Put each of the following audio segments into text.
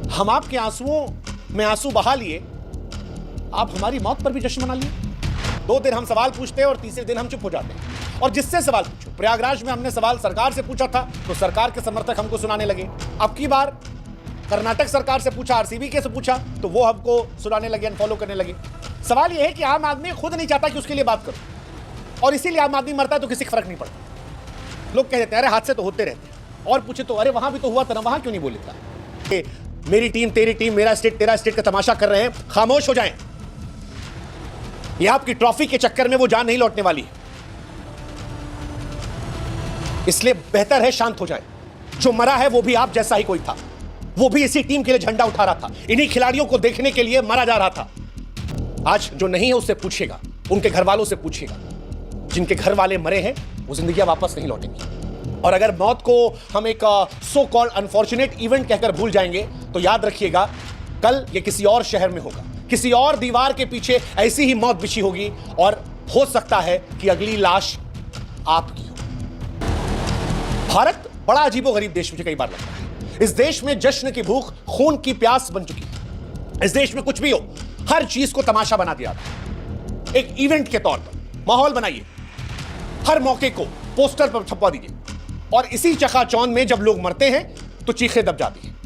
हम आपके आंसुओं में आंसू बहा लिए, आप हमारी मौत पर भी जश्न मना लिए। 2 दिन हम सवाल पूछते हैं और तीसरे दिन हम चुप हो जाते हैं। और जिससे सवाल पूछो, प्रयागराज में हमने सवाल सरकार से पूछा था तो सरकार के समर्थक हमको सुनाने लगे। अब की बार कर्नाटक सरकार से पूछा, आरसीबी के से पूछा तो वो हमको सुनाने लगे, अनफॉलो करने लगे। सवाल यह है कि आम आदमी खुद नहीं चाहता कि उसके लिए बात करो, और इसीलिए आम आदमी मरता है तो किसी को फर्क नहीं पड़ता। लोग कह देते हैं अरे हादसे तो होते रहते हैं, और पूछे तो अरे वहां भी तो हुआ था ना, वहां क्यों नहीं बोले था। मेरी टीम तेरी टीम, मेरा स्टेट तेरा स्टेट का तमाशा कर रहे हैं, खामोश हो जाएं। ये आपकी ट्रॉफी के चक्कर में वो जान नहीं लौटने वाली है, इसलिए बेहतर है शांत हो जाए। जो मरा है वो भी आप जैसा ही कोई था, वो भी इसी टीम के लिए झंडा उठा रहा था, इन्हीं खिलाड़ियों को देखने के लिए मरा जा रहा था। आज जो नहीं है उससे पूछिएगा, उनके घर वालों से पूछिएगा। जिनके घर वाले मरे हैं वो जिंदगियां वापस नहीं लौटेंगी। और अगर मौत को हम एक सो कॉल्ड अनफॉर्चुनेट इवेंट कहकर भूल जाएंगे तो याद रखिएगा, कल ये किसी और शहर में होगा, किसी और दीवार के पीछे ऐसी ही मौत बिछी होगी, और हो सकता है कि अगली लाश आपकी हो। भारत बड़ा अजीबोगरीब देश मुझे कई बार लगता है। इस देश में जश्न की भूख खून की प्यास बन चुकी है। इस देश में कुछ भी हो, हर चीज को तमाशा बना दिया था। एक इवेंट के तौर पर माहौल बनाइए, हर मौके को पोस्टर पर छपवा दीजिए, और इसी चकाचौंध में जब लोग मरते हैं तो चीखें दब जाती हैं।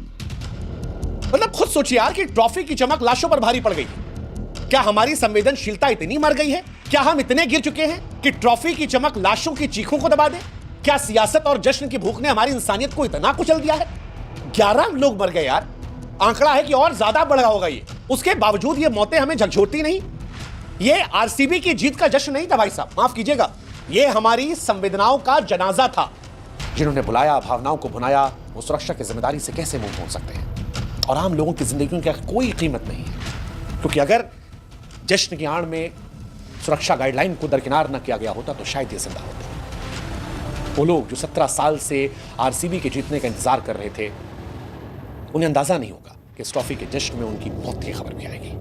मतलब खुद सोचिए यार कि ट्रॉफी की चमक लाशों पर भारी पड़ गई है। क्या हमारी संवेदनशीलता इतनी मर गई है? क्या हम इतने गिर चुके हैं कि ट्रॉफी की चमक लाशों की चीखों को दबा दे? क्या सियासत और जश्न की भूख ने हमारी इंसानियत को इतना कुचल दिया है? 11 लोग मर गए यार, आंकड़ा है कि और ज्यादा बढ़ रहा होगा ये। उसके बावजूद ये मौतें हमें झकझोरती नहीं। ये आरसीबी की जीत का जश्न नहीं था भाई साहब, माफ कीजिएगा, ये हमारी संवेदनाओं का जनाजा था। जिन्होंने बुलाया, भावनाओं को भुनाया, वो सुरक्षा की जिम्मेदारी से कैसे मुंह मोड़ सकते हैं? और आम लोगों की जिंदगी की कोई कीमत नहीं है, क्योंकि अगर जश्न की आड़ में सुरक्षा गाइडलाइन को दरकिनार न किया गया होता तो शायद ये जिंदा होते। वो लोग जो 17 साल से आरसीबी के जीतने का इंतजार कर रहे थे, उन्हें अंदाजा नहीं होगा कि इस ट्रॉफी के जश्न में उनकी मौत की खबर भी आएगी।